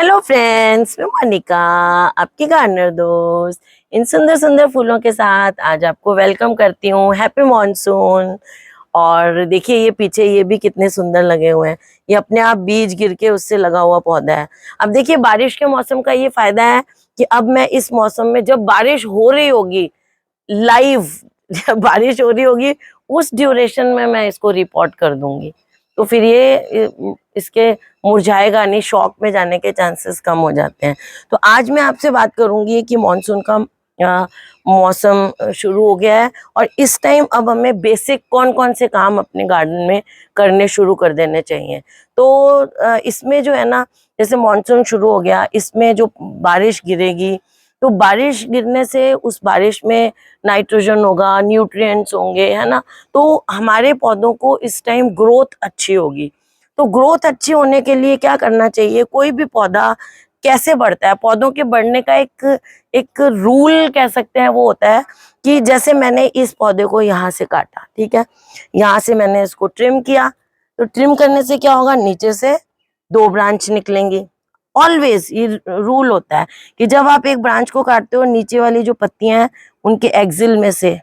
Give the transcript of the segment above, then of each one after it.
Hello friends, मैं मोनिका, आपकी gardener दोस्त। इन सुंदर सुंदर फूलों के साथ आज आपको वेलकम करती हूँ। Happy monsoon. और देखिए ये पीछे ये भी कितने सुंदर लगे हुए हैं। ये अपने आप बीज गिर के उससे लगा हुआ पौधा है। अब देखिए बारिश के मौसम का ये फायदा है कि अब मैं इस मौसम में जब बारिश हो रही होगी लाइव जब बारिश हो रही होगी उस ड्यूरेशन में मैं इसको रिपोर्ट कर दूंगी। तो फिर ये इसके मुरझाएगा नहीं, शॉक में जाने के चांसेस कम हो जाते हैं। तो आज मैं आपसे बात करूंगी कि मॉनसून का मौसम शुरू हो गया है और इस टाइम अब हमें बेसिक कौन कौन से काम अपने गार्डन में करने शुरू कर देने चाहिए। तो इसमें जो है ना, जैसे मॉनसून शुरू हो गया, इसमें जो बारिश गिरेगी तो बारिश गिरने से उस बारिश में नाइट्रोजन होगा, न्यूट्रिएंट्स होंगे, है ना। तो हमारे पौधों को इस टाइम ग्रोथ अच्छी होगी। तो ग्रोथ अच्छी होने के लिए क्या करना चाहिए? कोई भी पौधा कैसे बढ़ता है, पौधों के बढ़ने का एक एक रूल कह सकते हैं वो होता है कि जैसे मैंने इस पौधे को यहाँ से काटा, ठीक है, यहाँ से मैंने इसको ट्रिम किया, तो ट्रिम करने से क्या होगा, नीचे से 2 ब्रांच निकलेंगी। ऑलवेज ये रूल होता है कि जब आप एक ब्रांच को काटते हो, नीचे वाली जो पत्तियां हैं उनके एक्सिल में से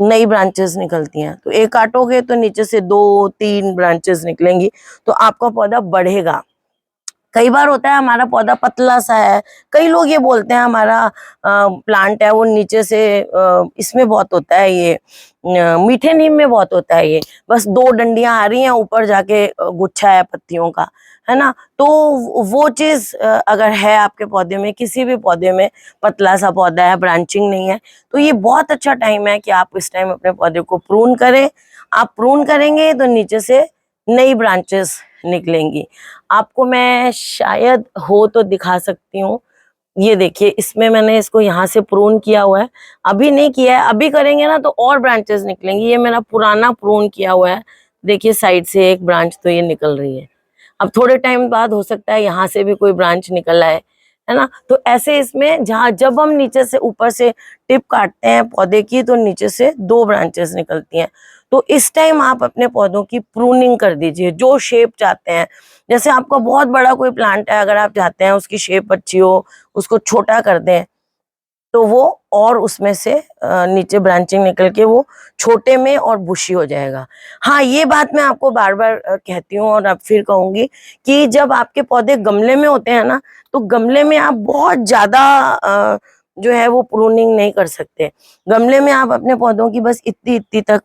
नई ब्रांचेस निकलती हैं। तो एक काटोगे तो नीचे से 2-3 ब्रांचेस निकलेंगी, तो आपका पौधा बढ़ेगा। कई बार होता है हमारा पौधा पतला सा है, कई लोग ये बोलते हैं हमारा प्लांट है वो नीचे से इसमें बहुत होता है, ये मीठे नीम में बहुत होता है, ये बस 2 डंडियां आ रही हैं, ऊपर जाके गुच्छा है पत्तियों का, है ना। तो वो चीज अगर है आपके पौधे में, किसी भी पौधे में पतला सा पौधा है, ब्रांचिंग नहीं है, तो ये बहुत अच्छा टाइम है कि आप इस टाइम अपने पौधे को प्रून करें। आप प्रून करेंगे तो नीचे से नई ब्रांचेस निकलेंगी। आपको मैं शायद हो तो दिखा सकती हूँ। ये देखिए, इसमें मैंने इसको यहाँ से प्रून किया हुआ है, अभी नहीं किया है, अभी करेंगे ना तो और ब्रांचेस निकलेंगी। ये मेरा पुराना प्रून किया हुआ है, देखिए साइड से एक ब्रांच तो ये निकल रही है। अब थोड़े टाइम बाद हो सकता है यहाँ से भी कोई ब्रांच निकल आए, है ना। तो ऐसे इसमें जहाँ जब हम नीचे से ऊपर से टिप काटते हैं पौधे की तो नीचे से 2 ब्रांचेस निकलती हैं। तो इस टाइम आप अपने पौधों की प्रूनिंग कर दीजिए, जो शेप चाहते हैं। जैसे आपका बहुत बड़ा कोई प्लांट है, अगर आप चाहते हैं उसकी शेप अच्छी हो, उसको छोटा कर दें, तो वो और उसमें से नीचे ब्रांचिंग निकल के वो छोटे में और बुशी हो जाएगा। हाँ, ये बात मैं आपको बार बार कहती हूँ और अब फिर कहूंगी कि जब आपके पौधे गमले में होते हैं ना, तो गमले में आप बहुत ज्यादा जो है वो प्रूनिंग नहीं कर सकते। गमले में आप अपने पौधों की बस इतनी इतनी तक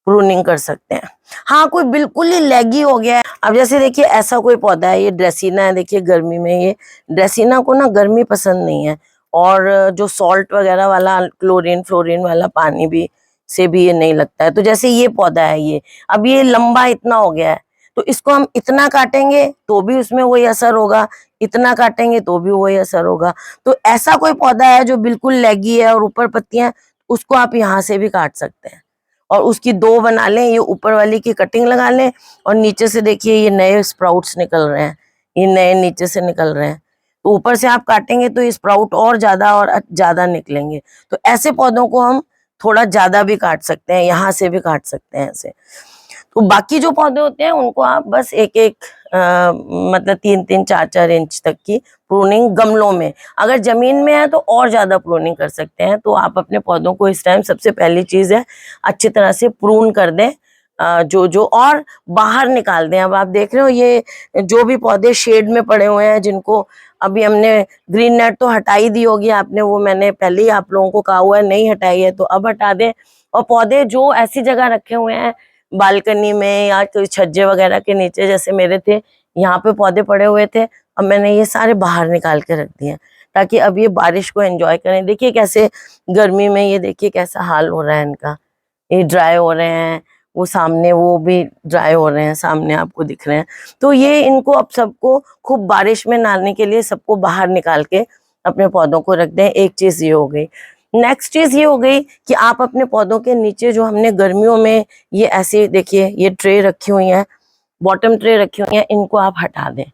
प्रूनिंग कर सकते हैं। हाँ, कोई बिल्कुल ही लेगी हो गया है, अब जैसे देखिए ऐसा कोई पौधा है, ये ड्रेसिना है, देखिए गर्मी में ये ड्रेसिना को ना गर्मी पसंद नहीं है, और जो सॉल्ट वगैरह वाला क्लोरीन फ्लोरीन वाला पानी भी से भी ये नहीं लगता है। तो जैसे ये पौधा है, ये अब ये लंबा इतना हो गया है, तो इसको हम इतना काटेंगे तो भी उसमें वही असर होगा, इतना काटेंगे तो भी वही असर होगा। तो ऐसा कोई पौधा है जो बिल्कुल लेगी है और ऊपर पत्तियां, उसको आप यहाँ से भी काट सकते हैं और उसकी 2 बना लें, ये ऊपर वाली की कटिंग लगा लें और नीचे से देखिए ये नए स्प्राउट्स निकल रहे हैं, ये नए नीचे से निकल रहे हैं। तो ऊपर से आप काटेंगे तो ये स्प्राउट और ज्यादा निकलेंगे। तो ऐसे पौधों को हम थोड़ा ज्यादा भी काट सकते हैं, यहाँ से भी काट सकते हैं ऐसे। तो बाकी जो पौधे होते हैं उनको आप बस एक एक मतलब 3-3 4-4 इंच तक की प्रूनिंग गमलों में, अगर जमीन में है तो और ज्यादा प्रूनिंग कर सकते हैं। तो आप अपने पौधों को इस टाइम सबसे पहली चीज है अच्छी तरह से प्रून कर दें, जो जो और बाहर निकाल दें। अब आप देख रहे हो ये जो भी पौधे शेड में पड़े हुए हैं, जिनको अभी हमने ग्रीन नेट तो हटा ही दी होगी आपने, वो मैंने पहले ही आप लोगों को कहा हुआ है नहीं हटाई है, तो अब हटा दें। और पौधे जो ऐसी जगह रखे हुए हैं बालकनी में या कोई छज्जे वगैरह के नीचे, जैसे मेरे थे यहाँ पे पौधे पड़े हुए थे, अब मैंने ये सारे बाहर निकाल के रख दिए ताकि अब ये बारिश को एंजॉय करें। देखिए कैसे गर्मी में, ये देखिए कैसा हाल हो रहा है इनका, ये ड्राई हो रहे हैं, वो सामने वो भी ड्राई हो रहे हैं, सामने आपको दिख रहे हैं। तो ये इनको अब सबको खूब बारिश में नहाने के लिए सबको बाहर निकाल के अपने पौधों को रख दें। एक चीज ये हो गई। नेक्स्ट चीज ये हो गई कि आप अपने पौधों के नीचे जो हमने गर्मियों में ये ऐसे देखिए ये ट्रे रखी हुई है, बॉटम ट्रे रखी हुई है, इनको आप हटा दें।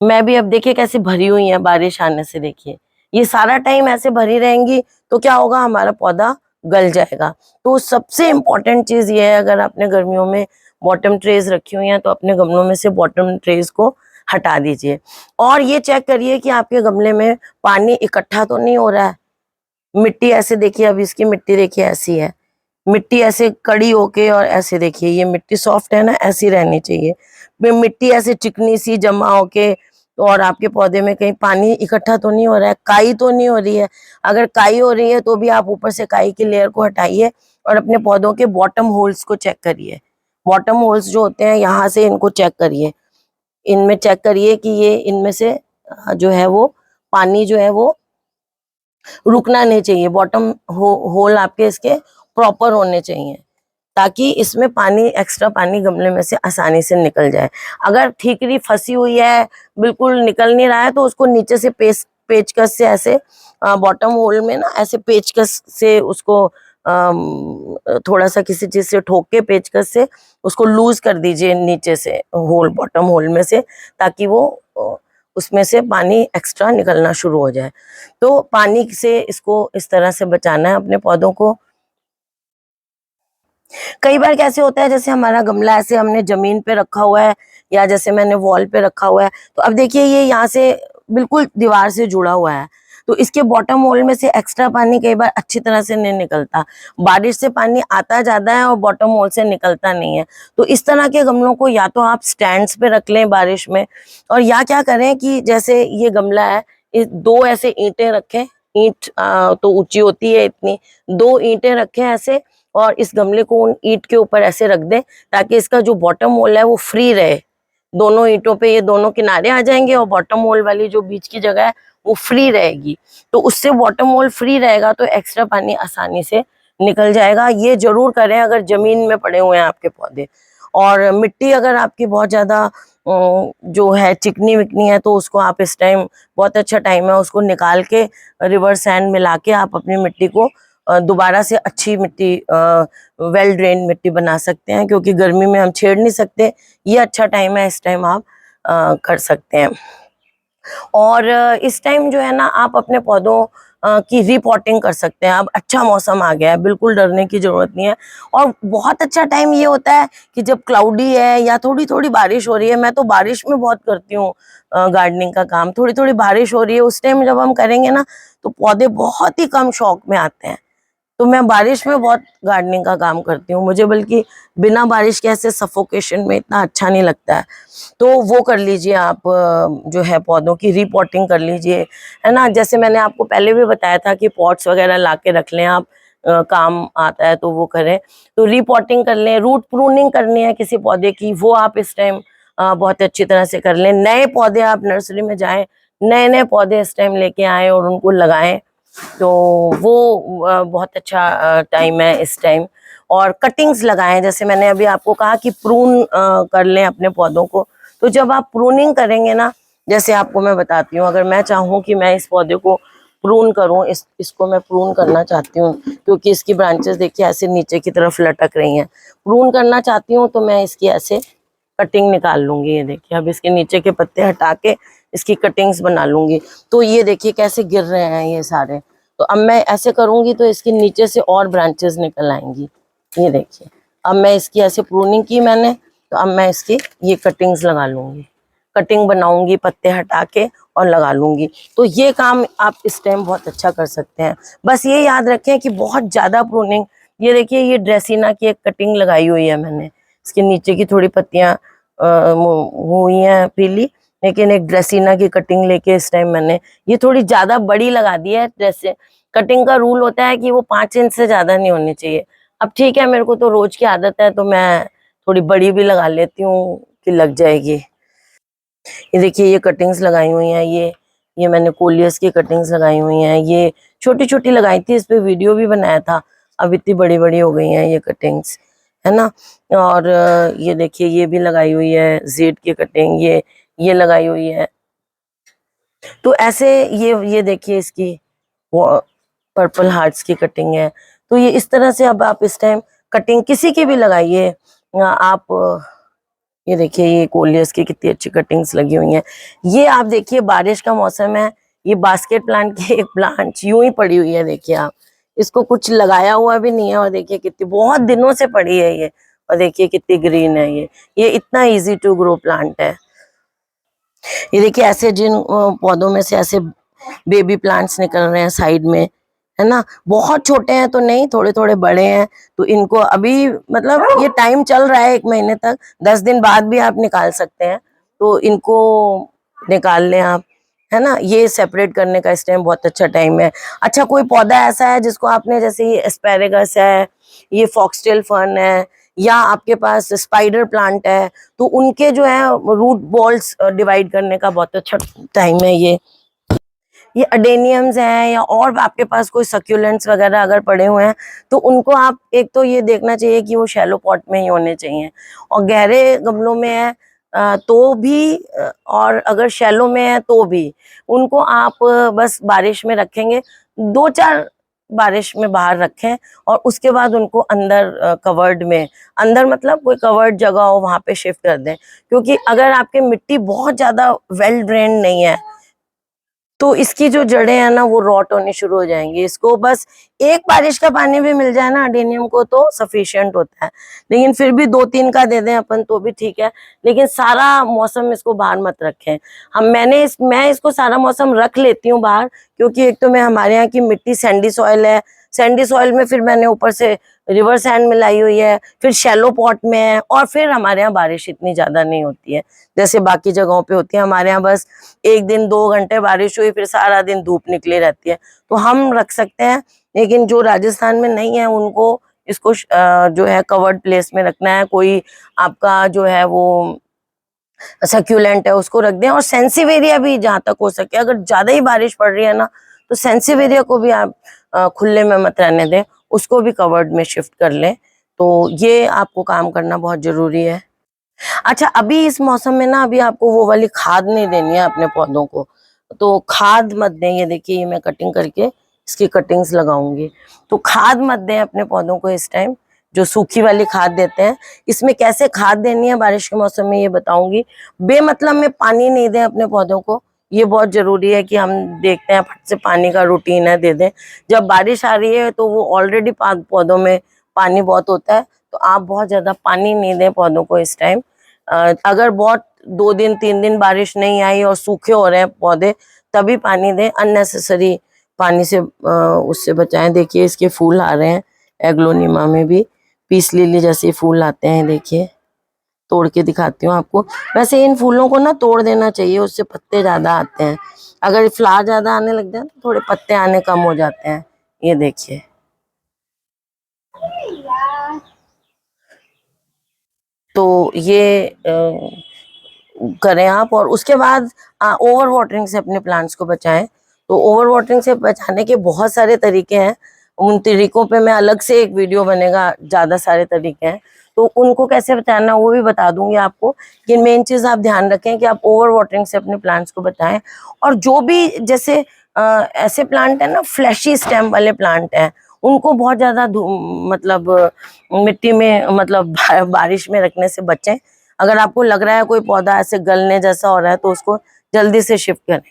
मैं भी अब देखिए कैसे भरी हुई है बारिश आने से, देखिए ये सारा टाइम ऐसे भरी रहेंगी तो क्या होगा, हमारा पौधा गल जाएगा। तो सबसे इम्पोर्टेंट चीज ये है, अगर आपने गर्मियों में बॉटम ट्रेज रखी हुई हैं तो अपने गमलों में से बॉटम ट्रेज को हटा दीजिए। और ये चेक करिए कि आपके गमले में पानी इकट्ठा तो नहीं हो रहा है। मिट्टी ऐसे देखिए, अभी इसकी मिट्टी देखिए ऐसी है, मिट्टी ऐसे कड़ी होके, और ऐसे देखिए ये मिट्टी सॉफ्ट है ना, ऐसी रहनी चाहिए। मिट्टी ऐसे चिकनी सी जमा होके, और आपके पौधे में कहीं पानी इकट्ठा तो नहीं हो रहा है, काई तो नहीं हो रही है। अगर काई हो रही है तो भी आप ऊपर से काई की लेयर को हटाइए और अपने पौधों के बॉटम होल्स को चेक करिए। बॉटम होल्स जो होते हैं, यहाँ से इनको चेक करिए, इनमें चेक करिए कि ये इनमें से जो है वो पानी जो है वो रुकना नहीं चाहिए। बॉटम होल आपके इसके प्रॉपर होने चाहिए, ताकि इसमें पानी, एक्स्ट्रा पानी गमले में से आसानी से निकल जाए। अगर ठीकरी फंसी हुई है, बिल्कुल निकल नहीं रहा है, तो उसको नीचे से पेचकस से ऐसे बॉटम होल में ना ऐसे पेचकस से उसको थोड़ा सा किसी चीज से ठोक के पेचकस से उसको लूज कर दीजिए नीचे से होल, बॉटम होल में से, ताकि वो उसमें से पानी एक्स्ट्रा निकलना शुरू हो जाए। तो पानी से इसको इस तरह से बचाना है अपने पौधों को। कई बार कैसे होता है, जैसे हमारा गमला ऐसे हमने जमीन पे रखा हुआ है, या जैसे मैंने वॉल पे रखा हुआ है, तो अब देखिए ये यहाँ से बिल्कुल दीवार से जुड़ा हुआ है, तो इसके बॉटम होल में से एक्स्ट्रा पानी कई बार अच्छी तरह से नहीं निकलता। बारिश से पानी आता ज्यादा है और बॉटम होल से निकलता नहीं है। तो इस तरह के गमलों को या तो आप स्टैंड्स पे रख लें बारिश में, और या क्या करें कि जैसे ये गमला है, दो ऐसे ईंटें रखें। ईंट तो ऊंची होती है इतनी, दो ईंटें रखें ऐसे, और इस गमले को उन ईंट के ऊपर ऐसे रख दें, ताकि इसका जो बॉटम होल है वो फ्री रहे। दोनों ईंटों पे ये दोनों किनारे आ जाएंगे, और बॉटम होल वाली जो बीच की जगह है वो फ्री रहेगी। तो उससे बॉटम होल फ्री रहेगा, तो एक्स्ट्रा पानी आसानी से निकल जाएगा। ये जरूर करें अगर जमीन में पड़े हुए हैं आपके पौधे। और मिट्टी अगर आपकी बहुत ज्यादा जो है चिकनी विकनी है, तो उसको आप इस टाइम, बहुत अच्छा टाइम है उसको निकाल के रिवर सैंड मिला के आप अपनी मिट्टी को दोबारा से अच्छी मिट्टी, वेल ड्रेन मिट्टी बना सकते हैं, क्योंकि गर्मी में हम छेड़ नहीं सकते। ये अच्छा टाइम है, इस टाइम आप कर सकते हैं। और इस टाइम जो है ना, आप अपने पौधों की रिपोर्टिंग कर सकते हैं। अब अच्छा मौसम आ गया है, बिल्कुल डरने की जरूरत नहीं है। और बहुत अच्छा टाइम ये होता है कि जब क्लाउडी है या थोड़ी थोड़ी बारिश हो रही है। मैं तो बारिश में बहुत करती हूँ गार्डनिंग का काम। थोड़ी थोड़ी बारिश हो रही है उस टाइम जब हम करेंगे ना, तो पौधे बहुत ही कम शौक में आते हैं। तो मैं बारिश में बहुत गार्डनिंग का काम करती हूँ। मुझे बल्कि बिना बारिश के ऐसे सफोकेशन में इतना अच्छा नहीं लगता है। तो वो कर लीजिए आप, जो है पौधों की रिपोर्टिंग कर लीजिए, है ना। जैसे मैंने आपको पहले भी बताया था कि पॉट्स वगैरह ला के रख लें आप, काम आता है तो वो करें। तो रिपोर्टिंग कर लें, रूट प्रूनिंग करनी है किसी पौधे की, वो आप इस टाइम बहुत अच्छी तरह से कर लें। नए पौधे आप नर्सरी में जाएं, नए नए पौधे इस टाइम लेके आए और उनको लगाएं, तो वो बहुत अच्छा टाइम है इस टाइम। और कटिंग्स लगाएं, जैसे मैंने अभी आपको कहा कि प्रून कर लें अपने पौधों को। तो जब आप प्रूनिंग करेंगे ना, जैसे आपको मैं बताती हूँ, अगर मैं चाहूँ कि मैं इस पौधे को प्रून करूँ, इसको मैं प्रून करना चाहती हूँ, क्योंकि इसकी ब्रांचेस देखिए ऐसे नीचे की तरफ लटक रही हैं। प्रून करना चाहती हूँ तो मैं इसकी ऐसे कटिंग निकाल लूंगी। ये देखिए, अब इसके नीचे के पत्ते हटा के इसकी कटिंग्स बना लूंगी। तो ये देखिए कैसे गिर रहे हैं ये सारे। तो अब मैं ऐसे करूंगी तो इसके नीचे से और ब्रांचेस निकल आएंगी। ये देखिए, अब मैं इसकी ऐसे प्रूनिंग की मैंने, तो अब मैं इसकी ये कटिंग्स लगा लूंगी, कटिंग बनाऊंगी पत्ते हटा के और लगा लूंगी। तो ये काम आप इस टाइम बहुत अच्छा कर सकते हैं। बस ये याद रखें कि बहुत ज्यादा प्रूनिंग, ये देखिए ये ड्रेसिना की एक कटिंग लगाई हुई है मैंने, इसके नीचे की थोड़ी पत्तियां हुई हैं पीली, लेकिन एक ड्रेसिना की कटिंग लेके इस टाइम मैंने ये थोड़ी ज्यादा बड़ी लगा दी है। ड्रेस कटिंग का रूल होता है कि वो 5 इंच से ज्यादा नहीं होनी चाहिए। अब ठीक है, मेरे को तो रोज की आदत है, तो मैं थोड़ी बड़ी भी लगा लेती हूँ कि लग जाएगी। ये देखिए ये कटिंग्स लगाई हुई हैं, ये मैंने कोलियस की कटिंग्स लगाई हुई हैं। ये छोटी छोटी लगाई थी, इस पे वीडियो भी बनाया था। अब इतनी बड़ी बड़ी हो गई हैं ये कटिंग्स, है ना। और ये देखिए ये भी लगाई हुई है जेड की कटिंग, ये लगाई हुई है। तो ऐसे ये देखिए इसकी वो पर्पल हार्ट्स की कटिंग है। तो ये इस तरह से अब आप इस टाइम कटिंग किसी की भी लगाइए आप। ये देखिए ये कोलियस की कितनी अच्छी कटिंग्स लगी हुई हैं। ये आप देखिए बारिश का मौसम है, ये बास्केट प्लांट की एक प्लांट यूं ही पड़ी हुई है, देखिए आप, इसको कुछ लगाया हुआ भी नहीं है, और देखिए कितनी बहुत दिनों से पड़ी है ये, और देखिए कितनी ग्रीन है ये इतना इजी टू ग्रो प्लांट है। ये देखिए ऐसे जिन पौधों में से ऐसे बेबी प्लांट्स निकल रहे हैं साइड में, है ना। बहुत छोटे हैं तो नहीं, थोड़े थोड़े बड़े हैं, तो इनको अभी मतलब ये टाइम चल रहा है 1 महीने तक, 10 दिन बाद भी आप निकाल सकते हैं, तो इनको निकाल लें आप, है ना। ये सेपरेट करने का इस टाइम बहुत अच्छा टाइम है। अच्छा, कोई पौधा ऐसा है जिसको आपने, जैसे ये एस्पेरेगस है, ये फॉक्सटेल फर्न है, या आपके पास स्पाइडर प्लांट है, तो उनके जो है रूट बॉल्स डिवाइड करने का बहुत अच्छा टाइम है ये अडेनियम्स हैं, या और आपके पास कोई सक्यूलेंट्स वगैरह अगर पड़े हुए हैं, तो उनको आप एक तो ये देखना चाहिए कि वो शैलो पॉट में ही होने चाहिए, और गहरे गमलों में है तो भी, और अगर शैलो में है तो भी उनको आप बस बारिश में रखेंगे, 2-4 बारिश में बाहर रखें, और उसके बाद उनको अंदर कवर्ड में, अंदर मतलब कोई कवर्ड जगह हो वहां पे शिफ्ट कर दें, क्योंकि अगर आपकी मिट्टी बहुत ज्यादा वेल ड्रेन नहीं है तो इसकी जो जड़ें हैं ना वो रॉट होनी शुरू हो जाएंगी। इसको बस एक बारिश का पानी भी मिल जाए ना अडेनियम को तो सफिशिएंट होता है, लेकिन फिर भी 2-3 का दे दें अपन तो भी ठीक है, लेकिन सारा मौसम इसको बाहर मत रखें। मैं इसको सारा मौसम रख लेती हूँ बाहर, क्योंकि एक तो मैं, हमारे यहाँ की मिट्टी सैंडी सॉइल है, सैंडी सॉइल में फिर मैंने ऊपर से रिवर सैंड मिलाई हुई है, फिर शैलो पॉट में है, और फिर हमारे यहाँ बारिश इतनी ज्यादा नहीं होती है जैसे बाकी जगहों पे होती है। हमारे यहाँ बस 1 दिन 2 घंटे बारिश हुई, फिर सारा दिन धूप निकली रहती है, तो हम रख सकते हैं। लेकिन जो राजस्थान में नहीं है उनको इसको जो है कवर्ड प्लेस में रखना है। कोई आपका जो है वो सक्यूलेंट है उसको रख दें, और सेंसिवेरिया भी जहां तक हो सके, अगर ज्यादा ही बारिश पड़ रही है ना तो सेंसिवेरिया को भी आप खुले में मत रहने दें, उसको भी कवर्ड में शिफ्ट कर लें। तो ये आपको काम करना बहुत जरूरी है। अच्छा, अभी इस मौसम में ना अभी आपको वो वाली खाद नहीं देनी है अपने पौधों को, तो खाद मत दें। ये देखिए, ये मैं कटिंग करके इसकी कटिंग्स लगाऊंगी, तो खाद मत दें अपने पौधों को इस टाइम, जो सूखी वाली खाद देते हैं। इसमें कैसे खाद देनी है बारिश के मौसम में ये बताऊंगी। बेमतलब में पानी नहीं दें अपने पौधों को, ये बहुत जरूरी है कि हम देखते हैं फट से पानी का रूटीन है दे दें। जब बारिश आ रही है तो वो ऑलरेडी पौधों में पानी बहुत होता है, तो आप बहुत ज्यादा पानी नहीं दें पौधों को इस टाइम। अगर बहुत 2 दिन 3 दिन बारिश नहीं आई और सूखे हो रहे हैं पौधे, तभी पानी दें। अननेसेसरी पानी से उससे बचाएं। देखिए इसके फूल आ रहे हैं, एग्लोनिमा में भी पीस लिली जैसे फूल आते हैं, देखिए तोड़ के दिखाती हूँ आपको। वैसे इन फूलों को ना तोड़ देना चाहिए, उससे पत्ते ज्यादा आते हैं। अगर फ्लावर ज्यादा आने लग जाए तो थोड़े पत्ते आने कम हो जाते हैं। ये देखिए, तो ये करें आप। और उसके बाद ओवर वाटरिंग से अपने प्लांट्स को बचाएं। तो ओवर वाटरिंग से बचाने के बहुत सारे तरीके हैं, उन तरीकों पे मैं अलग से एक वीडियो बनेगा, ज्यादा सारे तरीके हैं, तो उनको कैसे बचाना वो भी बता दूंगी आपको। लेकिन मेन चीज आप ध्यान रखें कि आप ओवर वाटरिंग से अपने प्लांट्स को बचाएं। और जो भी जैसे ऐसे प्लांट है ना, फ्लैशी स्टेम वाले प्लांट हैं, उनको बहुत ज्यादा मतलब मिट्टी में मतलब बारिश में रखने से बचें। अगर आपको लग रहा है कोई पौधा ऐसे गलने जैसा हो रहा है तो उसको जल्दी से शिफ्ट करें।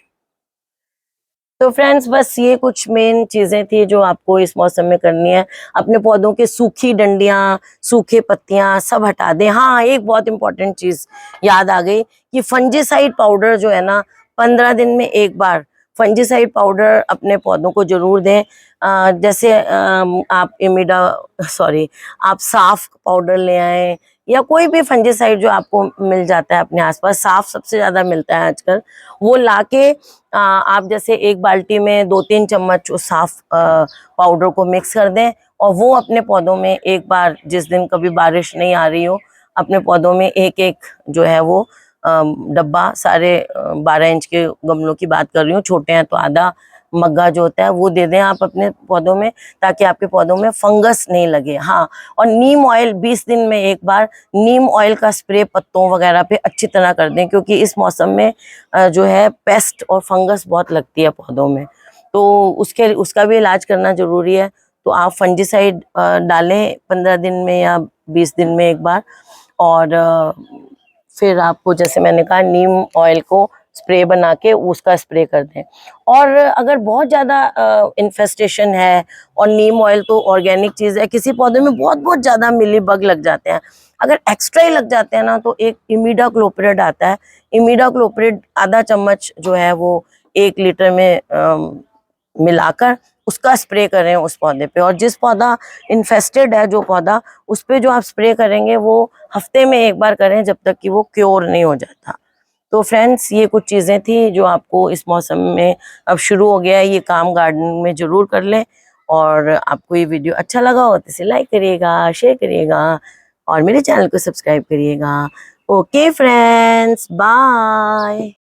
तो फ्रेंड्स, बस ये कुछ मेन चीजें थी जो आपको इस मौसम में करनी है। अपने पौधों के सूखी डंडियां, सूखे पत्तियां सब हटा दें। हाँ, एक बहुत इंपॉर्टेंट चीज याद आ गई कि फंजीसाइड पाउडर जो है ना, 15 दिन में एक बार फंजीसाइड पाउडर अपने पौधों को जरूर दें। जैसे आप इमिडा सॉरी आप साफ पाउडर ले आए, या कोई भी फंजीसाइड जो आपको मिल जाता है अपने आसपास, साफ सबसे ज्यादा मिलता है आजकल, वो लाके आप जैसे एक बाल्टी में 2-3 चम्मच उस साफ पाउडर को मिक्स कर दें, और वो अपने पौधों में एक बार, जिस दिन कभी बारिश नहीं आ रही हो, अपने पौधों में एक एक जो है वो डब्बा, सारे 12 इंच के गमलों की बात कर रही हूँ, छोटे हैं तो आधा मग्गा जो होता है वो दे दें आप अपने पौधों में, ताकि आपके पौधों में फंगस नहीं लगे। हाँ, और नीम ऑयल 20 दिन में एक बार नीम ऑयल का स्प्रे पत्तों वगैरह पे अच्छी तरह कर दें, क्योंकि इस मौसम में जो है पेस्ट और फंगस बहुत लगती है पौधों में, तो उसका भी इलाज करना जरूरी है। तो आप फंजीसाइड डालें 15 दिन में या 20 दिन में एक बार। और फिर आपको, जैसे मैंने कहा, नीम ऑयल को स्प्रे बना के उसका स्प्रे कर दें। और अगर बहुत ज़्यादा इन्फेस्टेशन है, और नीम ऑयल तो ऑर्गेनिक चीज़ है, किसी पौधे में बहुत बहुत ज़्यादा मिली बग लग जाते हैं, अगर एक्स्ट्रा ही लग जाते हैं ना, तो एक इमिडाक्लोप्रिड आता है, इमिडाक्लोप्रिड आधा चम्मच जो है वो 1 लीटर में मिलाकर उसका स्प्रे करें उस पौधे पे। और जिस पौधा इन्फेस्टेड है जो पौधा, उस पे जो आप स्प्रे करेंगे वो हफ्ते में 1 बार करें, जब तक कि वो क्योर नहीं हो जाता। तो फ्रेंड्स, ये कुछ चीज़ें थी जो आपको इस मौसम में अब शुरू हो गया है, ये काम गार्डनिंग में ज़रूर कर लें। और आपको ये वीडियो अच्छा लगा हो तो इसे लाइक करिएगा, शेयर करिएगा और मेरे चैनल को सब्सक्राइब करिएगा। Okay friends, bye.